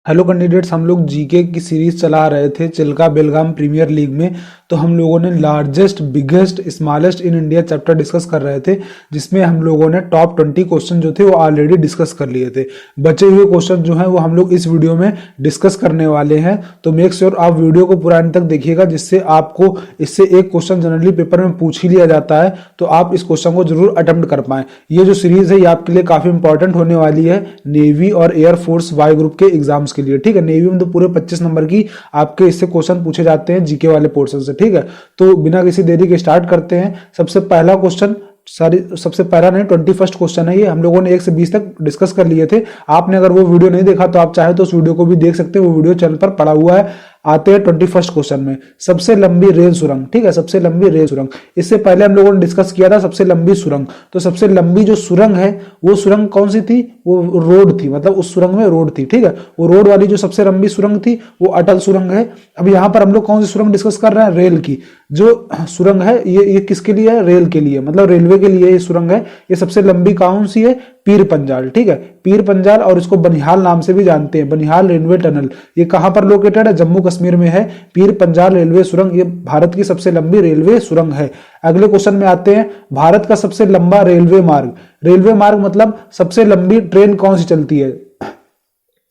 Hello candidates, हम लोग GK की सीरीज चला रहे थे चिल्का बेलगाम प्रीमियर लीग में। तो हम लोगों ने largest biggest smallest in India chapter discuss कर रहे थे, जिसमें हम लोगों ने टॉप 20 क्वेश्चन जो थे वो ऑलरेडी डिस्कस कर लिए थे। बचे हुए क्वेश्चन जो हैं वो हम लोग इस वीडियो में डिस्कस करने वाले हैं। तो मेक श्योर आप वीडियो को पूरा अंत तक देखिएगा, जिससे आपको इससे एक क्वेश्चन जनरली पेपर में पूछ ही लिया जाता है, तो आप इस क्वेश्चन को जरूर अटेम्प्ट कर पाएं। ये जो सीरीज है ये आपके लिए काफी इंपॉर्टेंट होने वाली है नेवी और एयरफोर्स वाई ग्रुप के एग्जाम्स के लिए। ठीक है, नेवी में तो पूरे 25 नंबर की आपके इससे क्वेश्चन पूछे जाते हैं जीके वाले पोर्शन से। ठीक है, तो बिना किसी देरी के स्टार्ट करते हैं। सबसे पहला क्वेश्चन, सबसे पहला नहीं 21st क्वेश्चन है ये। हम लोगों ने 1 से 20 तक डिस्कस कर लिए थे। आपने अगर वो वीडियो नहीं देखा तो आप चाहे तो उस वीडियो को भी देख सकते हैं, वो वीडियो चैनल पर पड़ा हुआ है। आते हैं 21st क्वेश्चन में। सबसे लंबी रेल सुरंग। ठीक है, सबसे लंबी रेल सुरंग। इससे पहले हम लोगों ने डिस्कस किया था सबसे लंबी सुरंग। तो सबसे लंबी जो सुरंग है वो सुरंग कौन सी थी? वो रोड थी, मतलब उस सुरंग में रोड थी। ठीक है, वो रोड वाली जो सबसे लंबी सुरंग थी वो अटल सुरंग है। अब यहाँ पर हम लोग कौन सी सुरंग डिस्कस कर रहे हैं? रेल की जो सुरंग है ये किसके लिए है? रेल के लिए, मतलब रेलवे के लिए ये सुरंग है। ये सबसे लंबी कौन सी है? पीर पंजाल। ठीक है, पीर पंजाल, और इसको बनिहाल नाम से भी जानते हैं, बनिहाल रेलवे टनल। ये कहां पर लोकेटेड है? जम्मू कश्मीर में है पीर पंजाल रेलवे सुरंग। ये भारत की सबसे लंबी रेलवे सुरंग है। अगले क्वेश्चन में आते हैं, भारत का सबसे लंबा रेलवे मार्ग। रेलवे मार्ग मतलब सबसे लंबी ट्रेन कौन सी चलती है?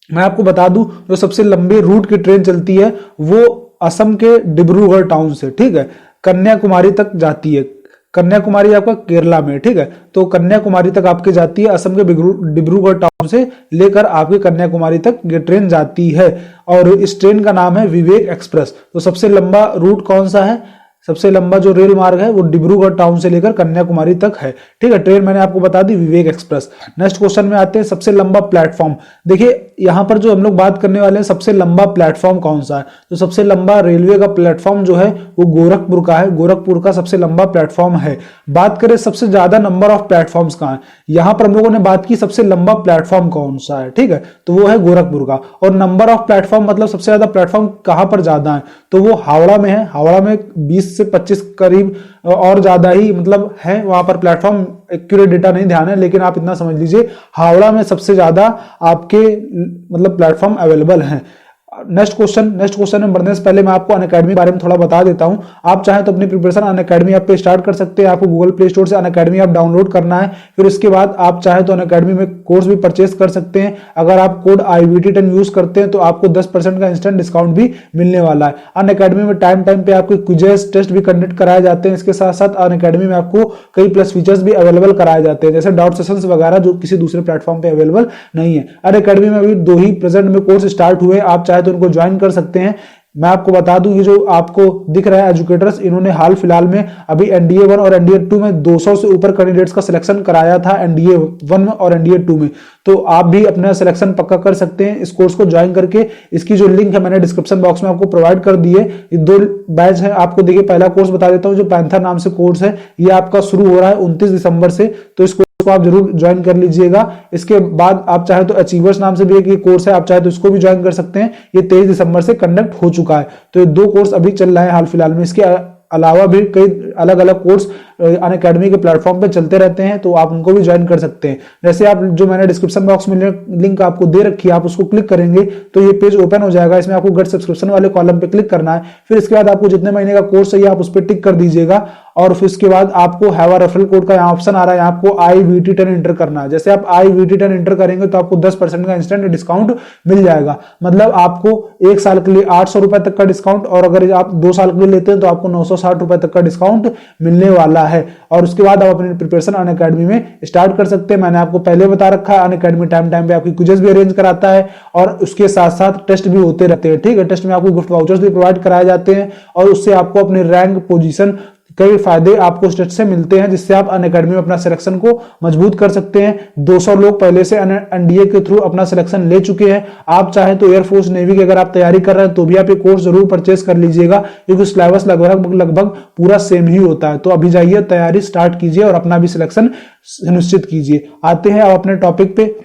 मैं आपको बता दूं, जो सबसे लंबी रूट की ट्रेन चलती है वो असम के डिब्रूगढ़ टाउन से, ठीक है, कन्याकुमारी तक जाती है। कन्याकुमारी आपका केरला में। ठीक है, तो कन्याकुमारी तक आपके जाती है असम के डिब्रूगढ़ टाउन से लेकर आपके कन्याकुमारी तक ये ट्रेन जाती है, और इस ट्रेन का नाम है विवेक एक्सप्रेस। तो सबसे लंबा रूट कौन सा है? सबसे लंबा जो रेल मार्ग है वो डिब्रूगढ़ टाउन से लेकर कन्याकुमारी तक है। ठीक है, ट्रेन मैंने आपको बता दी विवेक एक्सप्रेस। नेक्स्ट क्वेश्चन में आते हैं, सबसे लंबा प्लेटफॉर्म। देखिए यहां पर जो हम लोग बात करने वाले हैं सबसे लंबा प्लेटफॉर्म कौन सा है, तो सबसे लंबा रेलवे का प्लेटफॉर्म जो है वो गोरखपुर का है। गोरखपुर का सबसे लंबा प्लेटफॉर्म है। बात करें सबसे ज्यादा नंबर ऑफ प्लेटफॉर्म्स कहां है, यहां पर हम लोगों ने बात की सबसे लंबा प्लेटफॉर्म कौन सा है। ठीक है, तो वो है गोरखपुर का। और नंबर ऑफ प्लेटफॉर्म मतलब सबसे ज्यादा प्लेटफॉर्म कहां पर ज्यादा है, तो वो हावड़ा में है। हावड़ा में 20 से 25 करीब और ज्यादा ही मतलब है वहां पर प्लेटफॉर्म। एक्यूरेट डेटा नहीं ध्यान है, लेकिन आप इतना समझ लीजिए हावड़ा में सबसे ज्यादा आपके मतलब प्लेटफॉर्म अवेलेबल हैं। नेक्स्ट क्वेश्चन में बढ़ने से पहले मैं आपको अनअकैडमी के बारे में थोड़ा बता देता हूं। आप चाहें तो अपनी प्रिपरेशन अनअकैडमी ऐप पे स्टार्ट कर सकते हैं। आपको गूगल प्ले स्टोर से अनअकैडमी ऐप डाउनलोड करना है। फिर उसके बाद आप चाहें तो अनअकैडमी में कोर्स भी परचेस कर सकते हैं। अगर आप कोड IVT10 यूज करते हैं तो आपको 10% का इंस्टेंट डिस्काउंट भी मिलने वाला है। अनअकैडमी में टाइम पे आपको क्विजेस टेस्ट भी कंडक्ट कराए जाते हैं। इसके साथ साथ अनअकैडमी में आपको कई प्लस फीचर्स भी अवेलेबल कराए जाते हैं, जैसे डाउट सेशंस वगैरह, जो किसी दूसरे प्लेटफॉर्म पे अवेलेबल नहीं है। अनअकैडमी में अभी 2 ही प्रेजेंट में कोर्स स्टार्ट हुए, आप चाहे तो उनको ज्वाइन कर सकते हैं। मैं आपको बता दूं, ये जो आपको दिख रहा है एजुकेटर्स, इन्होंने हाल फिलहाल में अभी NDA 1 और NDA 2 में 200 से ऊपर कैंडिडेट्स का सिलेक्शन कराया था, NDA 1 में और NDA 2 में। तो आप भी अपना सिलेक्शन पक्का कर सकते हैं इस कोर्स को ज्वाइन करके। इसकी जो लिंक है मैंने डिस्क्रिप्शन बॉक्स में आपको प्रोवाइड कर दी है। ये 2 बैच है। आपको देखिए पहला कोर्स बता देता हूं, जो पैंथर नाम से कोर्स है, ये आपका शुरू हो रहा है 29 दिसंबर से। तो इसको आप जरूर ज्वाइन कर लीजिएगा। इसके बाद आप चाहे तो अचीवर्स नाम से भी एक कोर्स है, आप चाहे तो इसको भी ज्वाइन कर सकते हैं। ये 23 दिसंबर से कंडक्ट हो चुका है। तो ये 2 कोर्स अभी चल रहा है हाल फिलहाल में। इसके अलावा भी कई अलग अलग कोर्स अनअकैडमी के प्लेटफॉर्म पे चलते रहते हैं, तो आप उनको भी ज्वाइन कर सकते हैं। जैसे आप जो मैंने डिस्क्रिप्शन बॉक्स में लिंक आपको दे रखी है, आप उसको क्लिक करेंगे तो ये पेज ओपन हो जाएगा। इसमें आपको गेट सब्सक्रिप्शन वाले कॉलम पे क्लिक करना है। फिर इसके बाद आपको जितने महीने का कोर्स चाहिए आप उस पर टिक कर दीजिएगा, और फिर उसके बाद आपको हैव अ रेफरल कोड का यहाँ ऑप्शन आ रहा है, यहाँ आपको IVT10 एंटर करना है। जैसे आप IVT10 एंटर करेंगे तो आपको 10% का इंस्टेंट डिस्काउंट मिल जाएगा। मतलब आपको 1 साल के लिए 800 रुपए तक का डिस्काउंट, और अगर आप 2 साल के लिए लेते हैं तो आपको 960 रुपए तक का डिस्काउंट मिलने वाला है। और उसके बाद आप अपनी प्रिपरेशन अनअकैडमी में स्टार्ट कर सकते हैं। मैंने आपको पहले बता रखा है, अनअकैडमी टाइम पे आपकी क्विजेस भी अरेंज कराता है, और उसके साथ साथ टेस्ट भी होते रहते हैं। ठीक है, टेस्ट में आपको गिफ्ट वाउचर्स भी प्रोवाइड कराए जाते हैं, और उससे आपको अपने रैंक पोजीशन कई फायदे आपको टेस्ट से मिलते हैं, जिससे आप अनअकैडमी में अपना सिलेक्शन को मजबूत कर सकते हैं। 200 लोग पहले से NDA के थ्रू अपना सिलेक्शन ले चुके हैं। आप चाहें तो एयरफोर्स नेवी की अगर आप तैयारी कर रहे हैं तो भी आप ये कोर्स जरूर परचेस कर लीजिएगा, क्योंकि सिलेबस लगभग पूरा सेम ही होता है। तो अभी जाइए, तैयारी स्टार्ट कीजिए और अपना भी सिलेक्शन सुनिश्चित कीजिए। आते हैं अब अपने टॉपिक पे।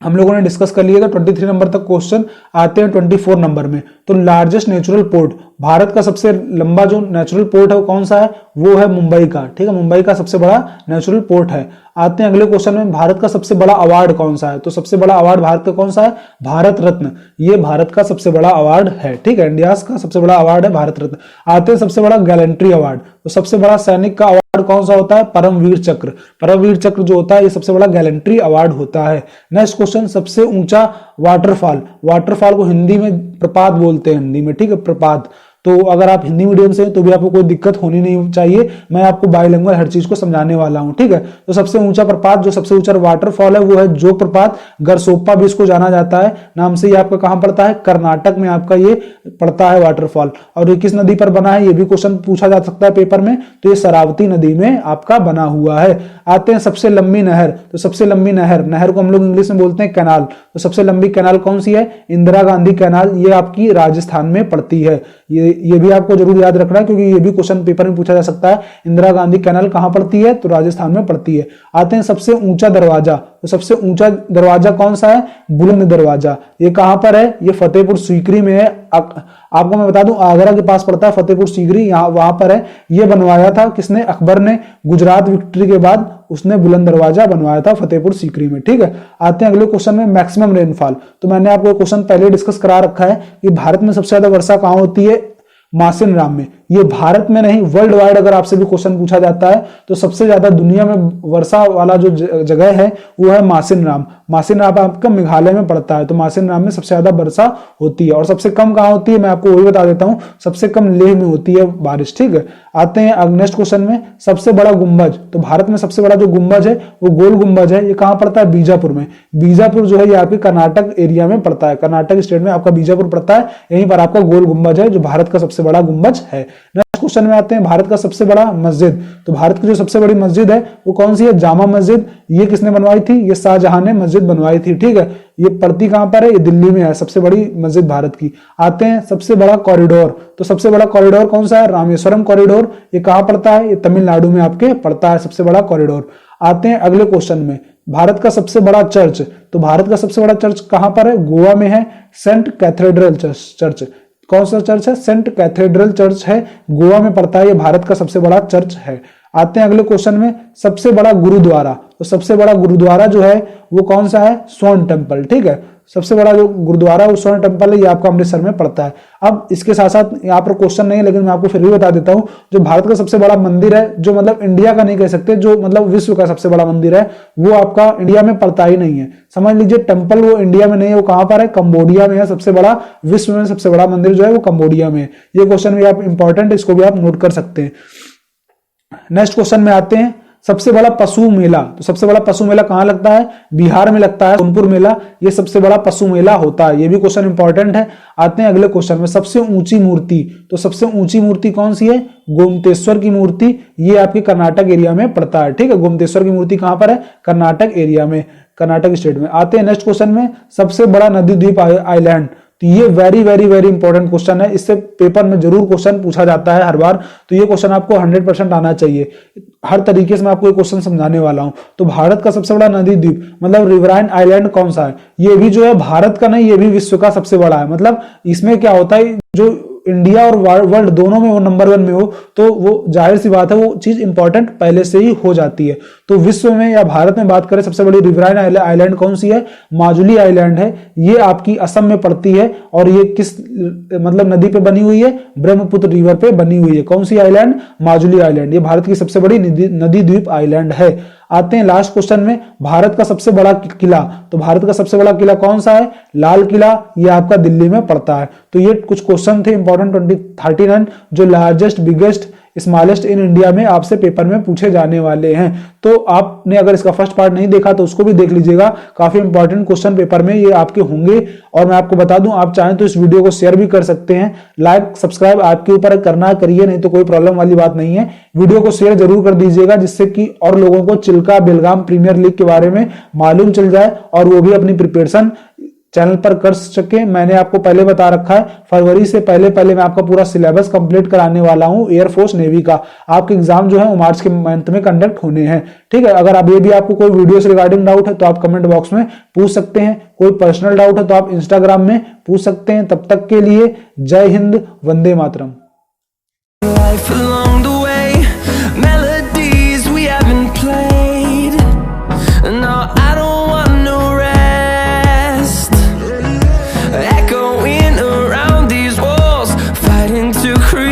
हम लोगों ने डिस्कस कर लिया था 23 नंबर तक क्वेश्चन। आते हैं 24 नंबर में। तो लार्जेस्ट नेचुरल पोर्ट, भारत का सबसे लंबा जो नेचुरल पोर्ट है वो कौन सा है? वो है मुंबई का, ठीक है, मुंबई का सबसे बड़ा नेचुरल पोर्ट है। आते हैं अगले क्वेश्चन में, भारत का सबसे बड़ा अवार्ड कौन सा है? तो सबसे बड़ा अवार्ड भारत का कौन सा है? भारत रत्न, ये भारत का सबसे बड़ा अवार्ड है, ठीक है, इंडिया का सबसे बड़ा अवार्ड है भारत रत्न। आते हैं सबसे बड़ा गैलेंट्री अवार्ड, तो सबसे बड़ा सैनिक का अवार्ड कौन सा होता है? परमवीर चक्र। परमवीर चक्र जो होता है ये सबसे बड़ा गैलेंट्री अवार्ड होता है। नेक्स्ट क्वेश्चन, सबसे ऊंचा वाटरफॉल, वाटरफॉल को हिंदी में प्रपात बोलते हैं, हिंदी में, ठीक है, प्रपात। तो अगर आप हिंदी मीडियम से हैं तो भी आपको कोई दिक्कत होनी नहीं चाहिए, मैं आपको बाइलिंगुअल हर चीज को समझाने वाला हूं, ठीक है। तो सबसे ऊंचा प्रपात, जो सबसे ऊंचा वाटरफॉल है वो है जोग प्रपात, गरसोप्पा भी इसको जाना जाता है नाम से। ये आपका कहां पड़ता है? कर्नाटक में आपका ये पड़ता है वाटरफॉल। और ये किस नदी पर बना है? ये भी क्वेश्चन पूछा जा सकता है पेपर में, तो ये शरावती नदी में आपका बना हुआ है। आते हैं सबसे लंबी नहर, तो सबसे लंबी नहर, नहर को हम लोग इंग्लिश में बोलते हैं कैनाल, तो सबसे लंबी कैनाल कौन सी है? इंदिरा गांधी कैनाल, ये आपकी राजस्थान में पड़ती है। ये भी आपको जरूर याद रखना है क्योंकि ये भी क्वेश्चन पेपर में पूछा जा सकता है। इंदिरा गांधी कैनाल कहां पड़ती है? तो राजस्थान में पड़ती है। आते हैं सबसे ऊंचा दरवाजा, तो सबसे ऊंचा दरवाजा कौन सा है? बुलंद दरवाजा। ये कहां पर है? ये फतेहपुर सीकरी में है। आपको मैं बता दूं आगरा के पास पड़ता है फतेहपुर सीकरी, यहाँ वहां पर है। ये बनवाया था किसने? अकबर ने। गुजरात विक्ट्री के बाद उसने बुलंद दरवाजा बनवाया था फतेहपुर सीकरी में, ठीक है। आते हैं अगले क्वेश्चन में, मैक्सिमम रेनफॉल। तो मैंने आपको क्वेश्चन पहले डिस्कस करा रखा है कि भारत में सबसे ज्यादा वर्षा कहां होती है? मासिन राम में। ये भारत में नहीं, वर्ल्ड वाइड अगर आपसे भी क्वेश्चन पूछा जाता है तो सबसे ज्यादा दुनिया में वर्षा वाला जो जगह है वो है मासिन राम। मासिन राम आपका मेघालय में पड़ता है, तो मासिन राम में सबसे ज्यादा वर्षा होती है। और सबसे कम कहां होती है? मैं आपको वही बता देता हूं, सबसे कम लेह में होती है बारिश, ठीक है। आते हैं नेक्स्ट क्वेश्चन में, सबसे बड़ा गुंबज। तो भारत में सबसे बड़ा जो गुंबज है वो गोल गुंबज है। ये कहां पड़ता है? बीजापुर में। बीजापुर जो है ये आपके कर्नाटक एरिया में पड़ता है, कर्नाटक स्टेट में आपका बीजापुर पड़ता है। यहीं पर आपका गोल गुंबज है जो भारत का सबसे बड़ा गुंबज है। नेक्स्ट क्वेश्चन में आते हैं, भारत का सबसे बड़ा मस्जिद। तो भारत की जो सबसे बड़ी मस्जिद है वो कौन सी है? जामा मस्जिद। ये किसने बनवाई थी? ये शाहजहां ने मस्जिद बनवाई थी, ठीक है। ये पड़ती कहां पर है? ये दिल्ली में है, सबसे बड़ी मस्जिद भारत की। आते हैं सबसे बड़ा कॉरिडोर। तो सबसे बड़ा कॉरिडोर कौन सा है? रामेश्वरम कॉरिडोर। ये कहां पड़ता है? ये तमिलनाडु में आपके पड़ता है सबसे बड़ा कॉरिडोर। आते हैं अगले क्वेश्चन में, भारत का सबसे बड़ा चर्च। तो भारत का सबसे बड़ा चर्च कहां पर है? गोवा में है, सेंट कैथेड्रल चर्च। कौन सा चर्च है? सेंट कैथेड्रल चर्च है, गोवा में पड़ता है, ये भारत का सबसे बड़ा चर्च है। आते हैं अगले क्वेश्चन में, सबसे बड़ा गुरुद्वारा। तो सबसे बड़ा गुरुद्वारा जो है वो कौन सा है? स्वर्ण टेम्पल, ठीक है। सबसे बड़ा जो गुरुद्वारा वो स्वर्ण टेम्पल है, ये आपका अमृतसर में पड़ता है। अब इसके साथ साथ यहाँ पर क्वेश्चन नहीं है लेकिन मैं आपको फिर भी बता देता हूँ, जो भारत का सबसे बड़ा मंदिर है, जो मतलब इंडिया का नहीं कह सकते, जो मतलब विश्व का सबसे बड़ा मंदिर है, वो आपका इंडिया में पड़ता ही नहीं है। समझ लीजिए टेम्पल वो इंडिया में नहीं है, वो कहां पर है? कंबोडिया में है। सबसे बड़ा विश्व में सबसे बड़ा मंदिर जो है वो कंबोडिया में है। ये क्वेश्चन भी आप इंपॉर्टेंट, इसको भी आप नोट कर सकते हैं। नेक्स्ट क्वेश्चन में आते हैं, सबसे बड़ा पशु मेला। तो सबसे बड़ा पशु मेला कहां लगता है? बिहार में लगता है, सोनपुर मेला, ये सबसे बड़ा पशु मेला होता है। ये भी क्वेश्चन इंपॉर्टेंट है। आते हैं अगले क्वेश्चन में, सबसे ऊंची मूर्ति। तो सबसे ऊंची मूर्ति कौन सी है? गोमतेश्वर की मूर्ति। ये आपके कर्नाटक एरिया में पड़ता है, ठीक है। गोमतेश्वर की मूर्ति कहां पर है? कर्नाटक एरिया में, कर्नाटक स्टेट में। आते हैं नेक्स्ट क्वेश्चन में, सबसे बड़ा नदी द्वीप आइलैंड। तो ये very very very important question है, इससे पेपर में जरूर क्वेश्चन पूछा जाता है हर बार, तो ये क्वेश्चन आपको 100% आना चाहिए। हर तरीके से मैं आपको ये क्वेश्चन समझाने वाला हूं। तो भारत का सबसे बड़ा नदी द्वीप मतलब रिवराइन आइलैंड कौन सा है? ये भी जो है भारत का नहीं, ये भी विश्व का सबसे बड़ा है। मतलब इसमें क्या होता है, जो इंडिया और वर्ल्ड दोनों में वो नंबर 1 में हो तो वो जाहिर सी बात है वो चीज इंपॉर्टेंट पहले से ही हो जाती है। तो विश्व में या भारत में बात करें सबसे बड़ी रिवराइन आइलैंड कौन सी है? माजुली आइलैंड है। ये आपकी असम में पड़ती है और ये किस मतलब नदी पे बनी हुई है? ब्रह्मपुत्र रिवर पे बनी हुई है। कौन सी आइलैंड? माजुली आइलैंड। ये भारत की सबसे बड़ी नदी द्वीप आइलैंड है। आते हैं लास्ट क्वेश्चन में, भारत का सबसे बड़ा किला। तो भारत का सबसे बड़ा किला कौन सा है? लाल किला। ये आपका दिल्ली में पड़ता है। तो ये कुछ क्वेश्चन थे इंपॉर्टेंट 2039 जो largest biggest smallest in India में आपसे पेपर में पूछे जाने वाले हैं। तो आपने अगर इसका फर्स्ट पार्ट नहीं देखा तो उसको भी देख लीजिएगा, काफी इंपॉर्टेंट क्वेश्चन पेपर में ये आपके होंगे। और मैं आपको बता दूं, आप चाहें तो इस वीडियो को शेयर भी कर सकते हैं। लाइक सब्सक्राइब आपके ऊपर करना है, करिए, नहीं तो कोई प्रॉब्लम वाली बात नहीं है। वीडियो को शेयर जरूर कर दीजिएगा जिससे कि और लोगों को चिल्का बेलगाम प्रीमियर लीग के बारे में मालूम चल जाए और वो भी अपनी प्रिपरेशन चैनल पर कर सके। मैंने आपको पहले बता रखा है, फरवरी से पहले मैं आपका पूरा सिलेबस कंप्लीट कराने वाला हूं एयरफोर्स नेवी का। आपके एग्जाम जो है वो मार्च के मंथ में कंडक्ट होने हैं, ठीक है। अगर अब ये भी आपको कोई वीडियो से रिगार्डिंग डाउट है तो आप कमेंट बॉक्स में पूछ सकते हैं। कोई पर्सनल डाउट है तो आप इंस्टाग्राम में पूछ सकते हैं। तब तक के लिए जय हिंद, वंदे मातरम। to cruise.